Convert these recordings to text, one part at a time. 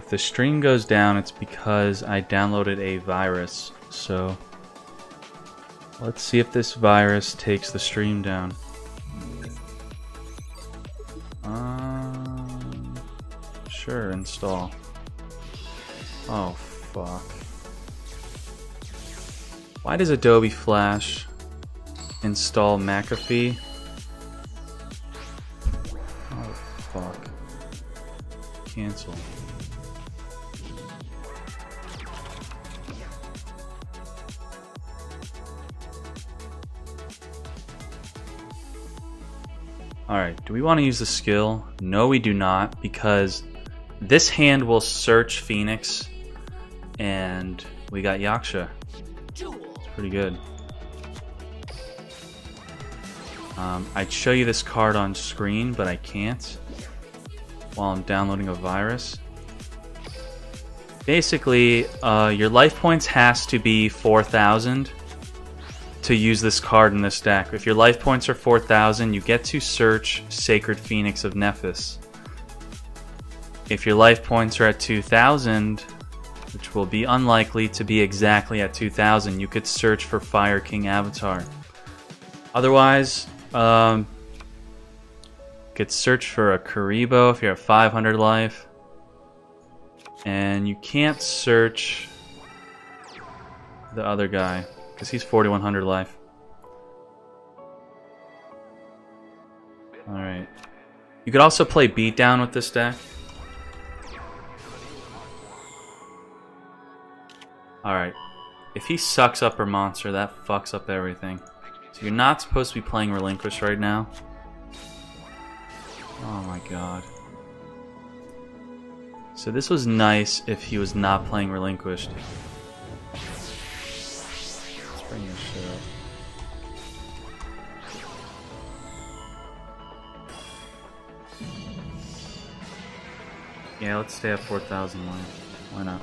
If the stream goes down, it's because I downloaded a virus. So let's see if this virus takes the stream down. Sure, install. Oh, fuck. Why does Adobe Flash install McAfee? Oh, fuck. Cancel. Alright, do we want to use the skill? No, we do not, because this hand will search Phoenix, and we got Yaksha. It's pretty good. I'd show you this card on screen, but I can't while I'm downloading a virus. Basically, your life points has to be 4,000 to use this card in this deck. If your life points are 4,000, you get to search Sacred Phoenix of Nephthys. If your life points are at 2,000, which will be unlikely to be exactly at 2,000, you could search for Fire King Avatar. Otherwise, you could search for a Karibo if you're at 500 life. And you can't search the other guy, because he's 4,100 life. Alright. You could also play Beatdown with this deck. Alright. If he sucks up her monster, that fucks up everything. So you're not supposed to be playing Relinquish right now. Oh my god. So this was nice if he was not playing Relinquished. Let's bring this shit up. Yeah, let's stay at 4,000 life. Why not?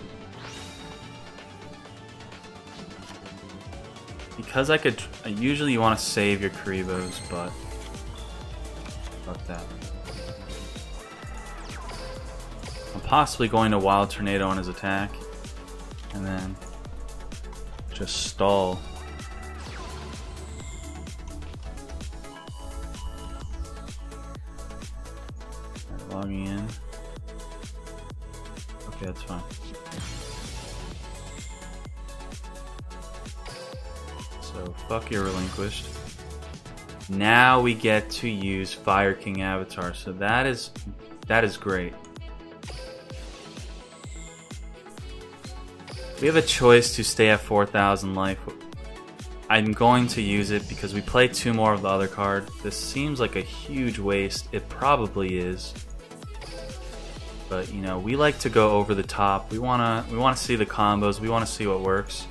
Because I could... Usually you want to save your Karibos, but... Fuck that. I'm possibly going to Wild Tornado on his attack. And then... just stall. Right, logging in. Okay, that's fine. So, fuck your Relinquished. Now we get to use Fire King Avatar, so that is great. We have a choice to stay at 4,000 life. I'm going to use it because we play 2 more of the other card. This seems like a huge waste. It probably is. But, you know, we like to go over the top. We wanna see the combos. We wanna see what works.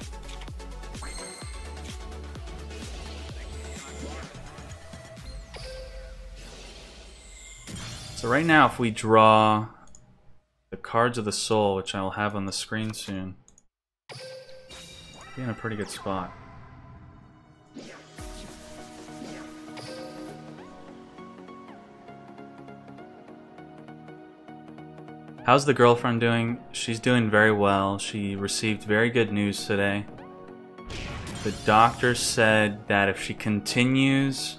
So right now, if we draw the Cards of the Soul, which I will have on the screen soon, we'll be in a pretty good spot. How's the girlfriend doing? She's doing very well. She received very good news today. The doctor said that if she continues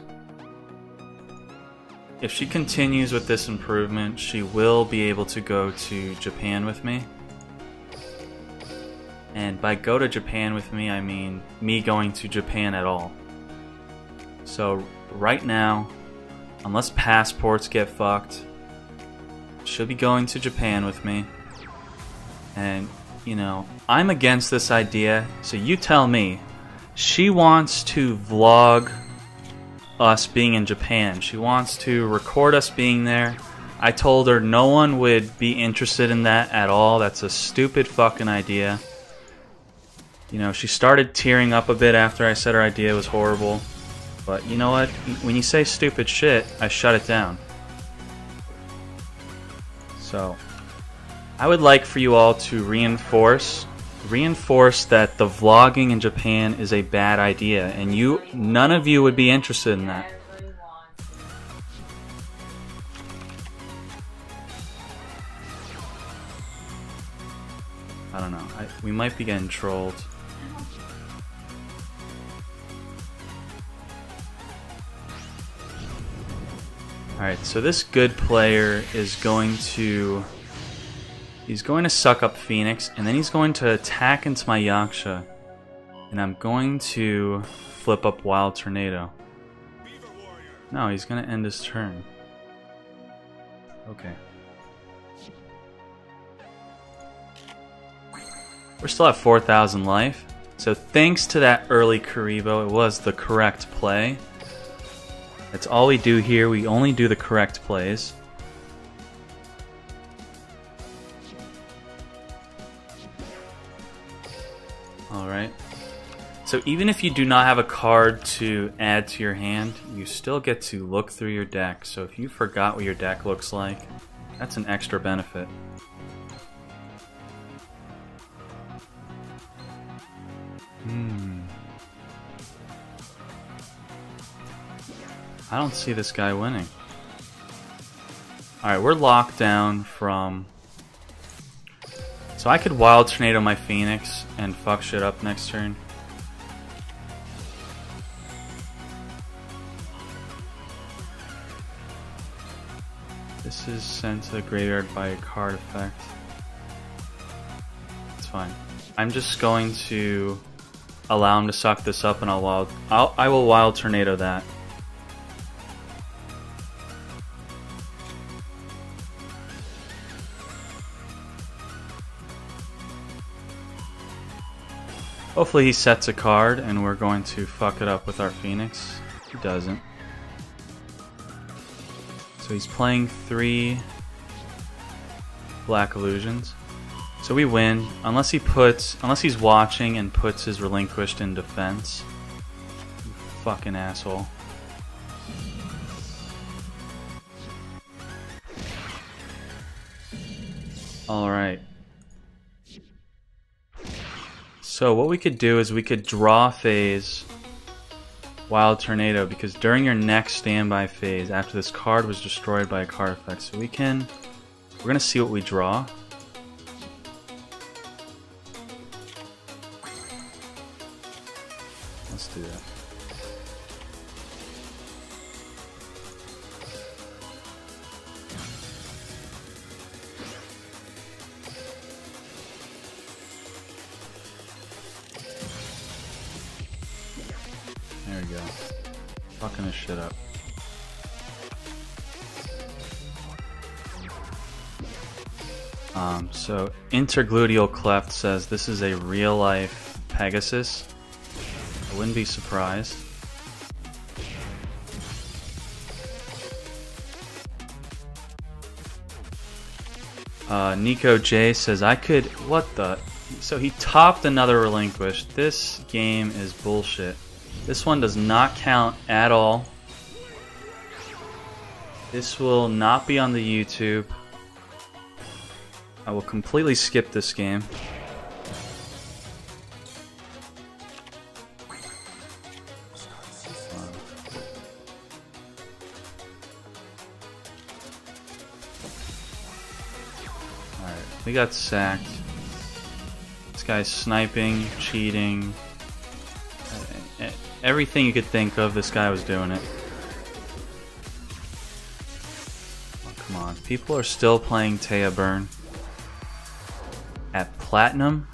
with this improvement, she will be able to go to Japan with me. And by go to Japan with me, I mean me going to Japan at all. So right now, unless passports get fucked, she'll be going to Japan with me. And, you know, I'm against this idea, so you tell me. She wants to vlog us being in Japan. She wants to record us being there. I told her no one would be interested in that at all. That's a stupid fucking idea. You know, she started tearing up a bit after I said her idea was horrible. But you know what? When you say stupid shit, I shut it down. So, I would like for you all to reinforce that the vlogging in Japan is a bad idea, and none of you would be interested in that. I don't know. We might be getting trolled. Alright, so this good player is going to... He's going to suck up Phoenix, and then he's going to attack into my Yaksha. And I'm going to flip up Wild Tornado. No, he's going to end his turn. Okay. We're still at 4,000 life. So thanks to that early Karibo, it was the correct play. That's all we do here. We only do the correct plays. Alright. So even if you do not have a card to add to your hand, you still get to look through your deck. So if you forgot what your deck looks like, that's an extra benefit. I don't see this guy winning. Alright, we're locked down from... So I could Wild Tornado my Phoenix and fuck shit up next turn. This is sent to the graveyard by a card effect. It's fine. I'm just going to allow him to suck this up and I will Wild Tornado that. Hopefully he sets a card and we're going to fuck it up with our Phoenix. He doesn't. So he's playing 3 Black Illusions. So we win, unless he's watching and puts his Relinquished in defense. You fucking asshole. Alright. So what we could do is we could draw phase Wild Tornado, because during your next standby phase, after this card was destroyed by a card effect, so we're gonna see what we draw. Let's do that. There we go. Fucking this shit up. So Intergluteal Cleft says this is a real-life Pegasus. I wouldn't be surprised. Nico J says I could... What the... So he topped another Relinquished. This game is bullshit. This one does not count at all. This will not be on the YouTube. I will completely skip this game. Alright, we got sacked. This guy's sniping, cheating. Everything you could think of, this guy was doing it. Oh, come on. People are still playing Taya Burn. At Platinum?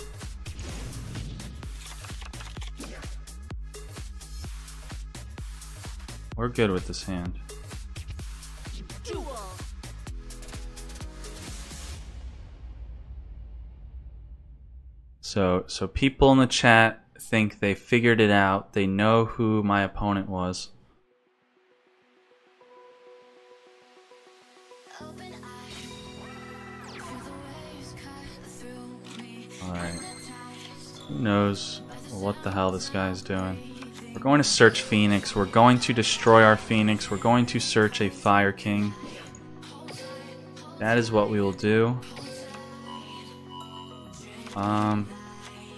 We're good with this hand. So people in the chat think they figured it out. They know who my opponent was. Alright. Who knows what the hell this guy's doing. We're going to search Phoenix. We're going to destroy our Phoenix. We're going to search a Fire King. That is what we will do.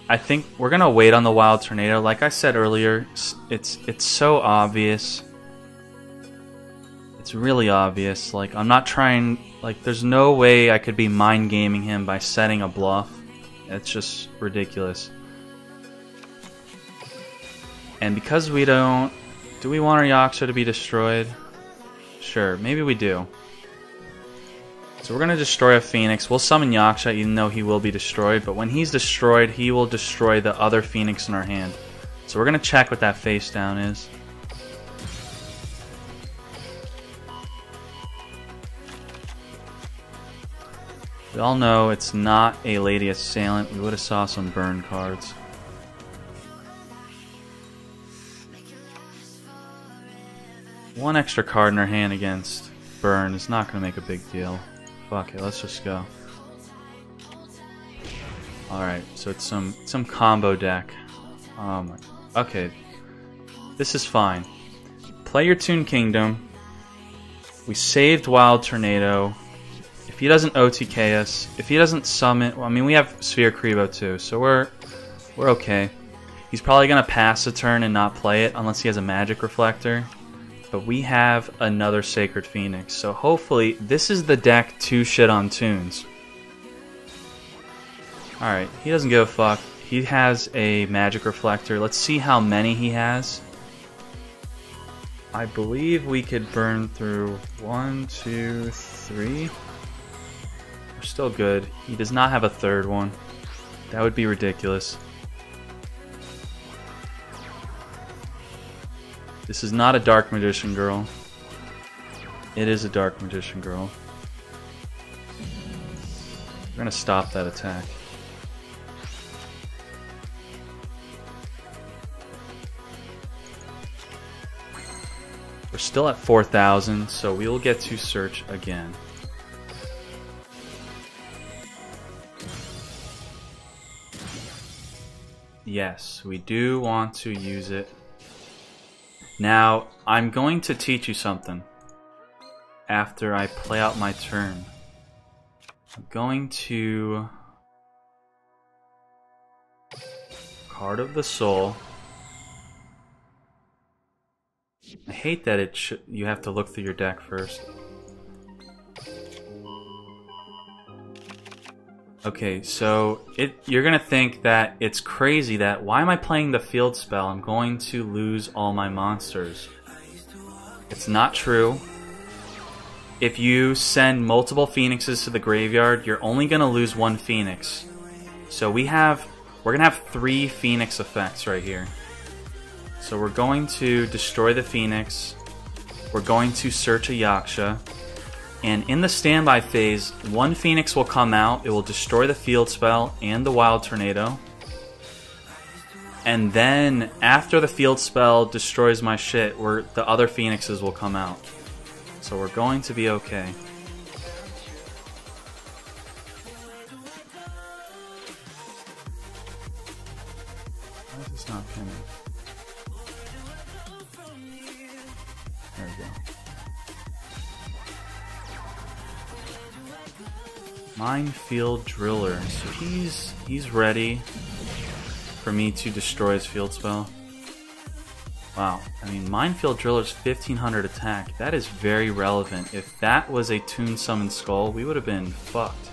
I think we're gonna wait on the Wild Tornado. Like I said earlier, it's so obvious. It's really obvious. Like, I'm not trying... Like, there's no way I could be mind gaming him by setting a bluff. It's just ridiculous. And because we don't... Do we want our Yaksha to be destroyed? Sure, maybe we do. So we're going to destroy a Phoenix. We'll summon Yaksha even though he will be destroyed. But when he's destroyed, he will destroy the other Phoenix in our hand. So we're going to check what that face down is. We all know it's not a Lady Assailant. We would have saw some burn cards. One extra card in our hand against burn is not going to make a big deal. Fuck it, let's just go. Alright, so it's some combo deck. Okay, this is fine. Play your Toon Kingdom. We saved Wild Tornado. If he doesn't OTK us, if he doesn't summon, well, I mean we have Sphere Kribo too, so we're okay. He's probably gonna pass a turn and not play it unless he has a Magic Reflector. But we have another Sacred Phoenix, so hopefully this is the deck to shit on tunes. Alright, he doesn't give a fuck. He has a Magic Reflector. Let's see how many he has. I believe we could burn through 1, 2, 3. We're still good. He does not have a third one. That would be ridiculous. This is not a Dark Magician Girl. It is a Dark Magician Girl. We're gonna stop that attack. We're still at 4,000, so we will get to search again. Yes, we do want to use it. Now, I'm going to teach you something after I play out my turn. I'm going to... Card of the Soul. I hate that you have to look through your deck first. Okay, so you're gonna think that it's crazy that why am I playing the field spell? I'm going to lose all my monsters. It's not true. If you send multiple Phoenixes to the graveyard, you're only gonna lose one Phoenix. So we're gonna have 3 Phoenix effects right here. So we're going to destroy the Phoenix. We're going to search a Yaksha. And in the standby phase, one Phoenix will come out. It will destroy the field spell and the Wild Tornado. And then, after the field spell destroys my shit, the other Phoenixes will come out. So we're going to be okay. Why is this not coming? There we go. Minefield Driller. So he's ready for me to destroy his field spell. Wow, I mean Minefield Driller's 1500 attack. That is very relevant. If that was a Toon Summon Skull, we would have been fucked.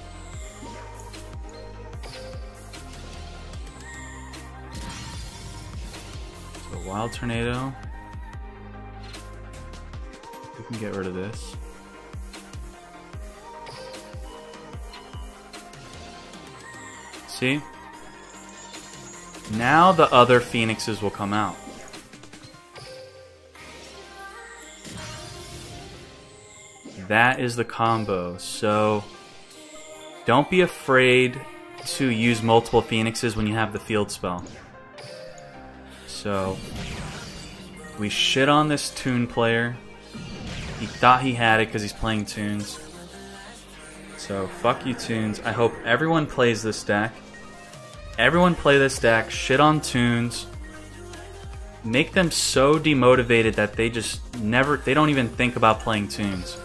So Wild Tornado. We can get rid of this. See? Now the other Phoenixes will come out. That is the combo. So don't be afraid to use multiple Phoenixes when you have the field spell. So we shit on this Toon player. He thought he had it because he's playing Toons. So fuck you Toons. I hope everyone plays this deck. Everyone play this deck, shit on Toons, make them so demotivated that they don't even think about playing Toons.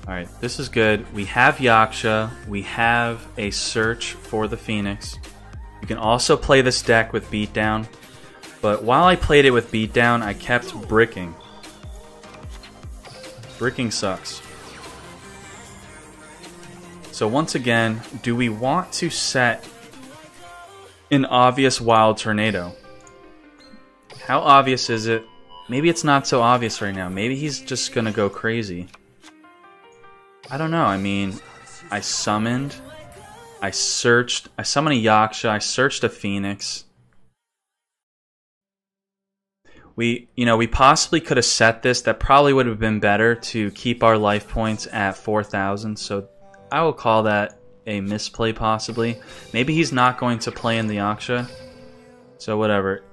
Alright, this is good. We have Yaksha, we have a search for the Phoenix. You can also play this deck with Beatdown, but while I played it with Beatdown, I kept bricking. Bricking sucks. So once again, do we want to set an obvious wild tornado? How obvious is it? Maybe it's not so obvious right now. Maybe he's just gonna go crazy. I don't know. I mean, I summoned, I searched, I summoned a Yaksha, I searched a Phoenix. We possibly could have set this. That probably would have been better to keep our life points at 4,000. So I will call that a misplay possibly. Maybe he's not going to play in the Yaksha. So whatever.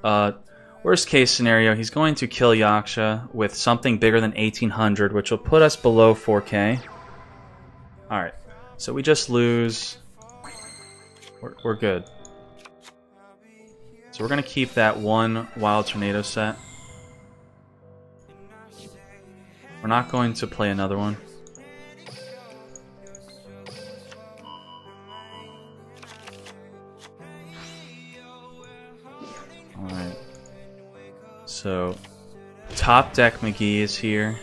Worst case scenario, he's going to kill Yaksha with something bigger than 1800, which will put us below 4K. Alright, so we just lose. We're good. So we're going to keep that one Wild Tornado set. We're not going to play another one. Alright. So, Top Deck McGee is here.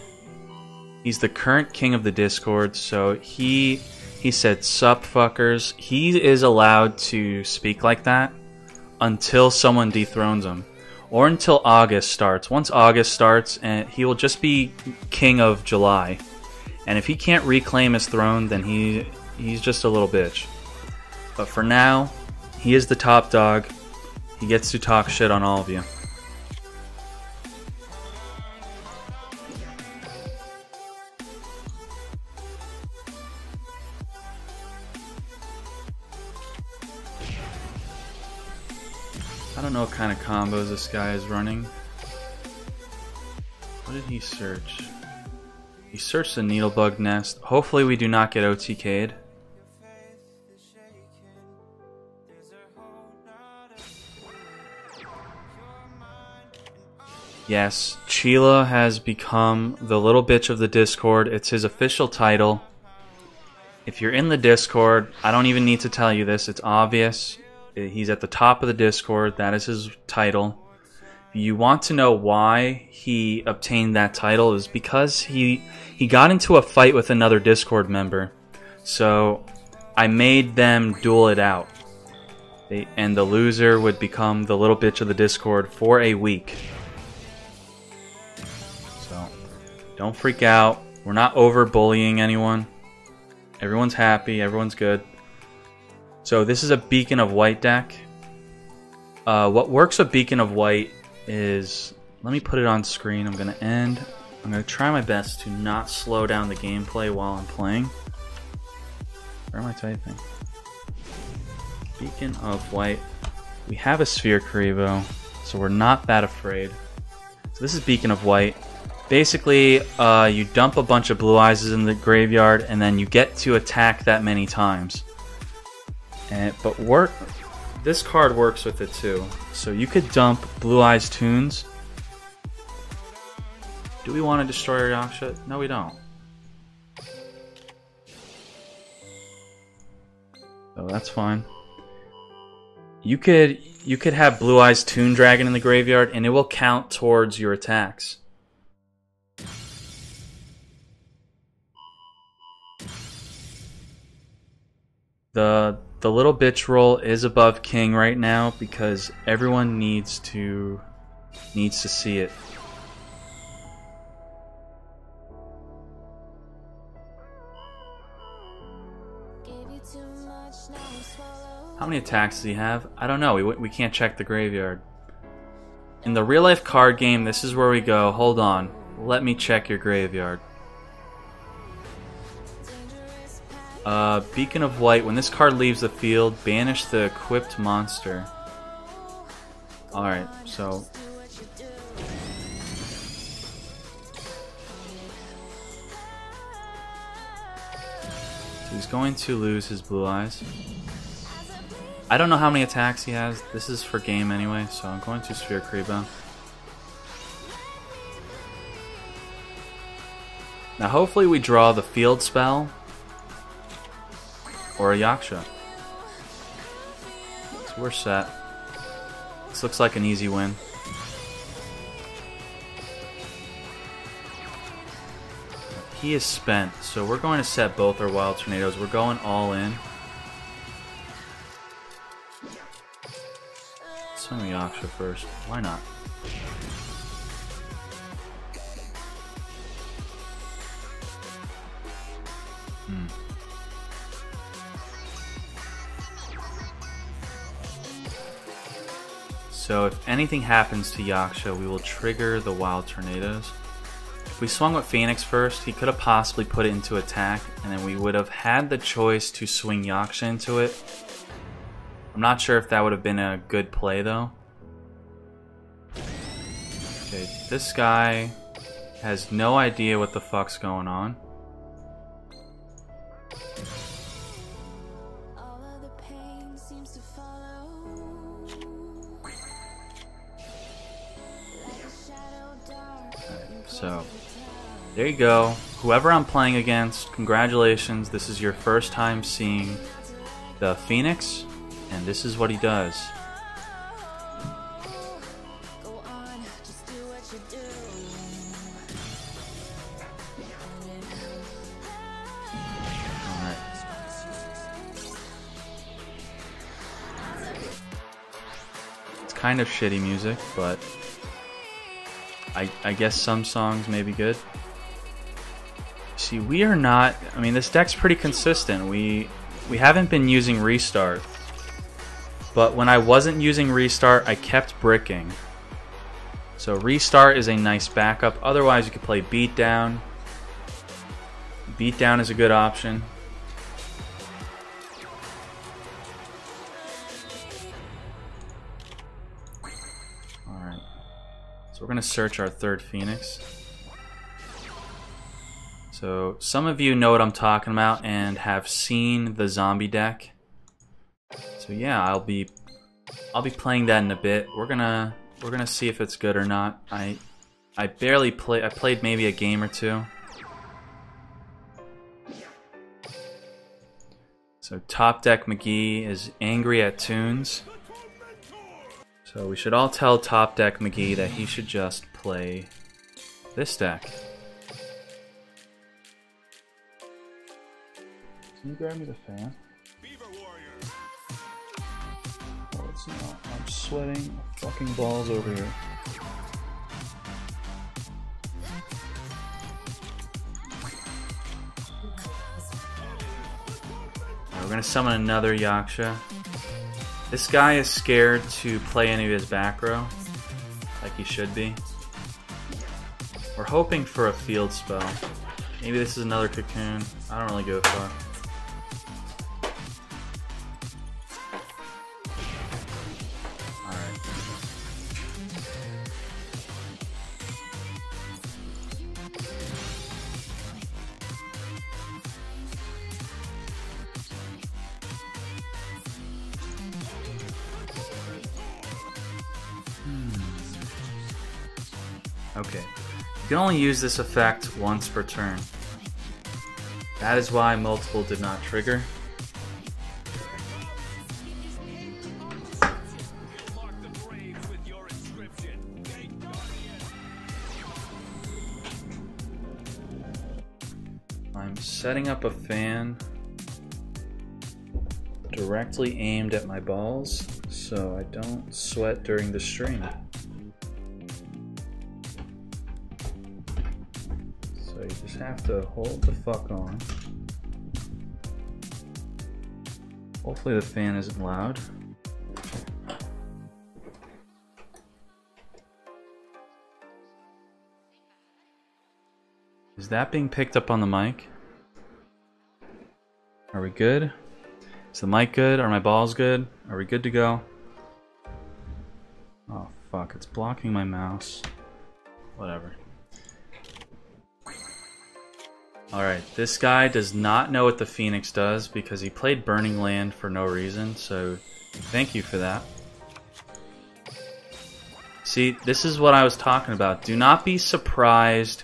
He's the current king of the Discord, so he said, "Sup, fuckers." He is allowed to speak like that until someone dethrones him. Or until August starts. Once August starts, and he will just be king of July. And if he can't reclaim his throne, then he's just a little bitch. But for now, he is the top dog. He gets to talk shit on all of you. I don't know what kind of combos this guy is running. What did he search? He searched the Needlebug Nest. Hopefully we do not get OTK'd. Yes, Chila has become the little bitch of the Discord. It's his official title. If you're in the Discord, I don't even need to tell you this. It's obvious. He's at the top of the Discord. That is his title. If you want to know why he obtained that title, is because he got into a fight with another Discord member. So I made them duel it out. And the loser would become the little bitch of the Discord for a week. So don't freak out. We're not over bullying anyone. Everyone's happy. Everyone's good. So this is a Beacon of White deck. What works with Beacon of White is... Let me put it on screen. I'm going to try my best to not slow down the gameplay while I'm playing. Where am I typing? Beacon of White. We have a Sphere Karibo, so we're not that afraid. So this is Beacon of White. Basically, you dump a bunch of Blue Eyes in the graveyard, and then you get to attack that many times. But this card works with it too. So you could dump Blue Eyes Tunes. Do we want to destroy our Yaksha? No, we don't. So that's fine. You could have Blue Eyes Toon Dragon in the graveyard, and it will count towards your attacks. The little bitch roll is above king right now because everyone needs to see it. How many attacks does he have? I don't know. We can't check the graveyard. In the real life card game, this is where we go. Hold on. Let me check your graveyard. Beacon of White. When this card leaves the field, banish the equipped monster. Alright, so... he's going to lose his Blue Eyes. I don't know how many attacks he has. This is for game anyway, so I'm going to Sphere Karibo. Now hopefully we draw the field spell. Or a Yaksha. So we're set. This looks like an easy win. he is spent, so we're going to set both our Wild Tornadoes. We're going all in. Swing the Yugioh first. Why not? So if anything happens to Yugioh, we will trigger the Wild Tornadoes. If we swung with Phoenix first, he could have possibly put it into attack, and then we would have had the choice to swing Yugioh into it. I'm not sure if that would have been a good play though. Okay, this guy has no idea what the fuck's going on. So, there you go. Whoever I'm playing against, congratulations. This is your first time seeing the Phoenix, and this is what he does. Alright. It's kind of shitty music, but I guess some songs may be good. See, we are not... I mean, this deck's pretty consistent. We haven't been using Restart. But when I wasn't using Restart, I kept bricking. So Restart is a nice backup. Otherwise, you could play Beatdown. Beatdown is a good option. So we're going to search our third Phoenix. So some of you know what I'm talking about and have seen the zombie deck. So yeah, I'll be playing that in a bit. We're gonna see if it's good or not. I barely play. I played maybe a game or two. So top deck McGee is angry at tunes. So we should all tell top deck McGee that he should just play this deck. Can you grab me the fan? Oh, it's not. I'm sweating fucking balls over here. Right, we're gonna summon another Yugioh. This guy is scared to play any of his back row, like he should be. We're hoping for a field spell. Maybe this is another Cocoon. I don't really give a fuck. Alright. Okay. You can only use this effect once per turn. That is why multiple did not trigger. I'm setting up a fan directly aimed at my balls so I don't sweat during the stream. So you just have to hold the fuck on. Hopefully the fan isn't loud. Is that being picked up on the mic? Are we good? Is the mic good? Are my balls good? Are we good to go? Oh fuck, it's blocking my mouse. Whatever. Alright, this guy does not know what the Phoenix does because he played Burning Land for no reason, so thank you for that. See, this is what I was talking about. Do not be surprised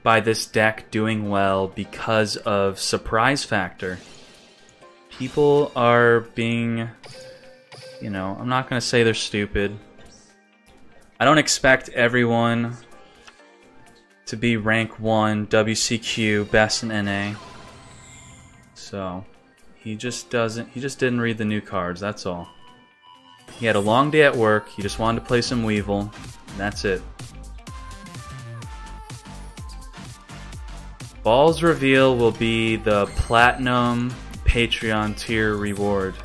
by this deck doing well because of surprise factor. People are being, you know, I'm not going to say they're stupid. I don't expect everyone to be rank 1 WCQ best in NA. So he just didn't read the new cards, that's all. He had a long day at work, he just wanted to play some Weevil, and that's it. Ball's reveal will be the Platinum Patreon tier reward.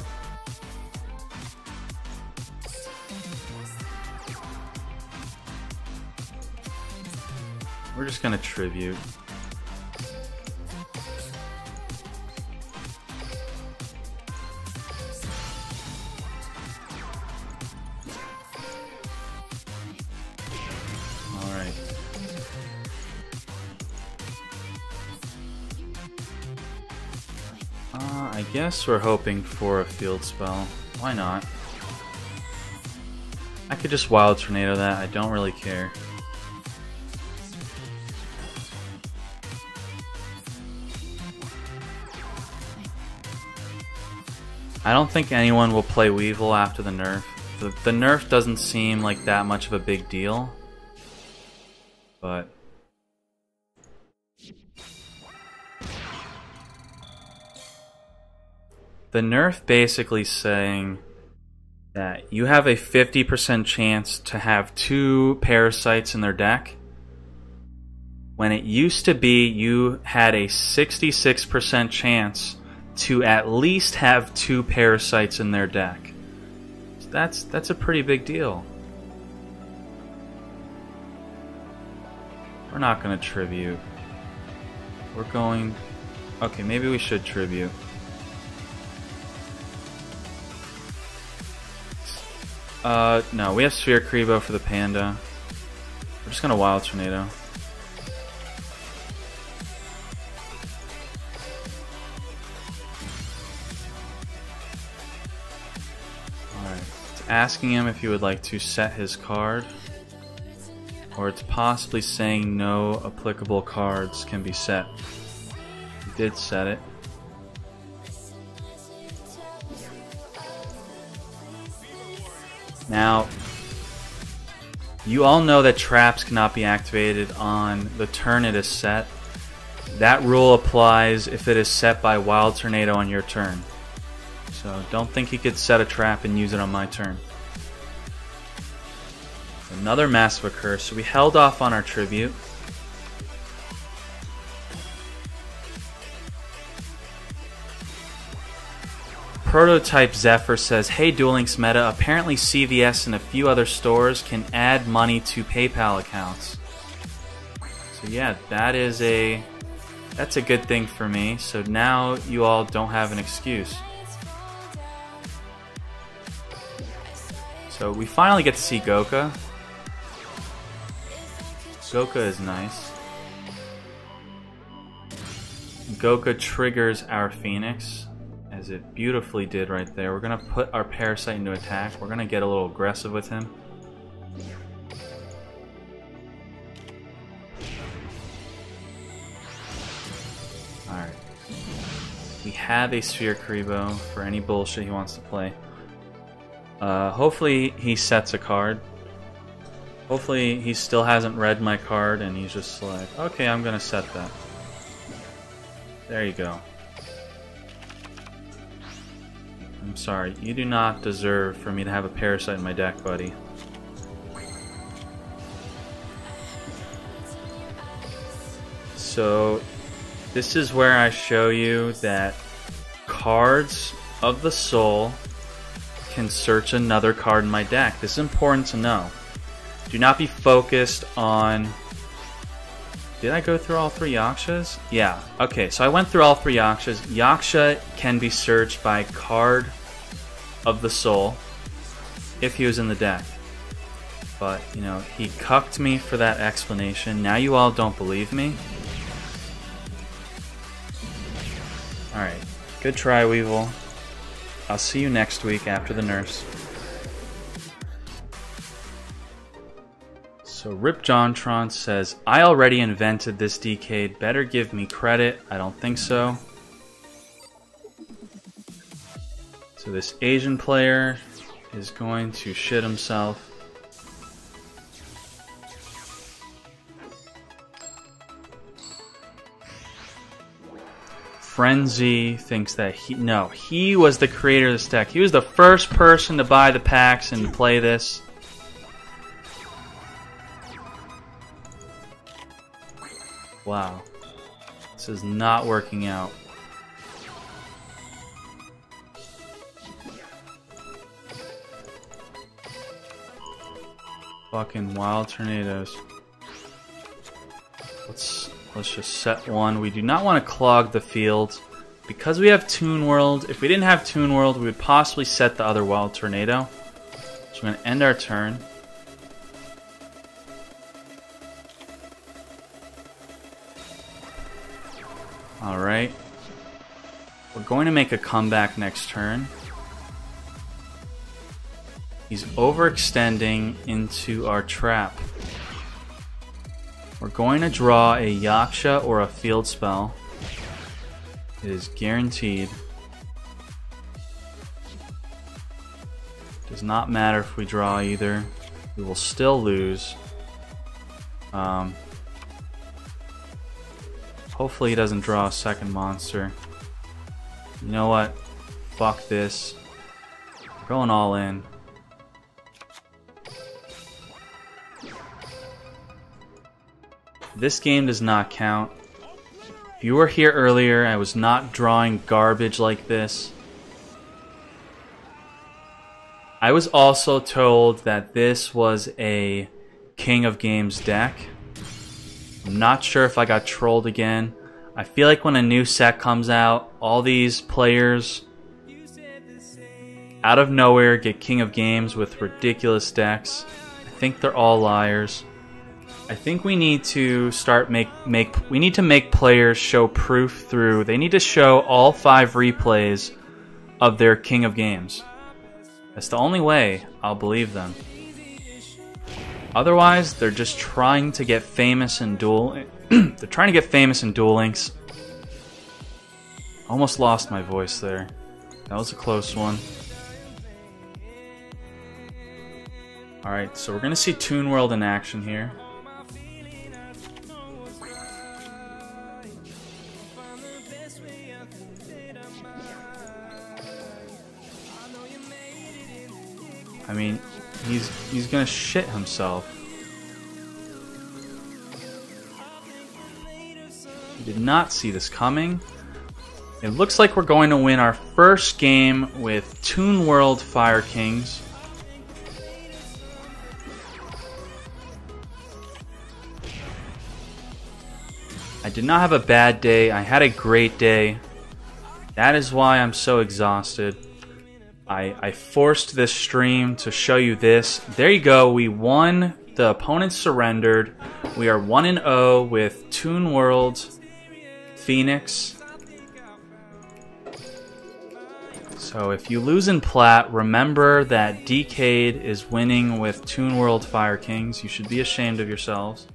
We're just gonna tribute. Alright. I guess we're hoping for a field spell. Why not? I could just Wild Tornado that, I don't really care. I don't think anyone will play Weevil after the nerf. The nerf doesn't seem like that much of a big deal. But the nerf basically saying that you have a 50% chance to have 2 parasites in their deck, when it used to be you had a 66% chance to at least have 2 parasites in their deck. So that's a pretty big deal. We're not going to tribute. We're going... Okay, maybe we should tribute. No, we have Sphere Kribo for the Panda. We're just going to Wild Tornado. Asking him if he would like to set his card, or it's possibly saying no applicable cards can be set. He did set it. Now, you all know that traps cannot be activated on the turn it is set. That rule applies if it is set by Wild Tornado on your turn. So don't think he could set a trap and use it on my turn. Another Massive Curse. So we held off on our tribute. Prototype Zephyr says, "Hey Duel Links meta, apparently CVS and a few other stores can add money to PayPal accounts." So yeah, that's a good thing for me. So now you all don't have an excuse. So we finally get to see Goka. Goka is nice. Goka triggers our Phoenix, as it beautifully did right there. We're going to put our Parasite into attack. We're going to get a little aggressive with him. Alright. We have a Sphere Kribo for any bullshit he wants to play. Hopefully he sets a card. Hopefully he still hasn't read my card and he's just like, okay, I'm gonna set that. There you go. I'm sorry, you do not deserve for me to have a Parasite in my deck, buddy. So this is where I show you that cards of the soul can search another card in my deck. This is important to know. Do not be focused on... Did I go through all 3 Yakshas? Yeah. Okay, so I went through all 3 Yakshas. Yaksha can be searched by card of the soul if he was in the deck. But, you know, he cucked me for that explanation. Now you all don't believe me. Alright. Good try, Weevil. I'll see you next week after the nerfs. So Rip Jontron says, "I already invented this Dkayed. Better give me credit." I don't think so. So this Asian player is going to shit himself. Frenzy thinks that he was the creator of this deck. He was the first person to buy the packs and play this. Wow. This is not working out. Fucking wild tornadoes. Let's just set one. We do not want to clog the field. Because we have Toon World, if we didn't have Toon World, we would possibly set the other wild tornado. So we're going to end our turn. Alright. We're going to make a comeback next turn. He's overextending into our trap. We're going to draw a Yaksha or a field spell. It is guaranteed. Does not matter if we draw either. We will still lose. Hopefully he doesn't draw a second monster. You know what? Fuck this. We're going all in. This game does not count. If you were here earlier, I was not drawing garbage like this. I was also told that this was a King of Games deck. I'm not sure if I got trolled again. I feel like when a new set comes out, all these players out of nowhere get King of Games with ridiculous decks. I think they're all liars. I think we need to start we need to make players show proof through. They need to show all 5 replays of their King of Games. That's the only way I'll believe them. Otherwise, they're just trying to get famous in Duel. They're trying to get famous in Duel Links. Almost lost my voice there. That was a close one. Alright, so we're gonna see Toon World in action here. I mean, he's gonna shit himself. He did not see this coming. It looks like we're going to win our first game with Toon World Fire Kings. I did not have a bad day. I had a great day. That is why I'm so exhausted. I forced this stream to show you this. There you go. We won. The opponent surrendered. We are 1-0 with Toon World Phoenix. So if you lose in Plat, remember that Dkayed is winning with Toon World Fire Kings. You should be ashamed of yourselves.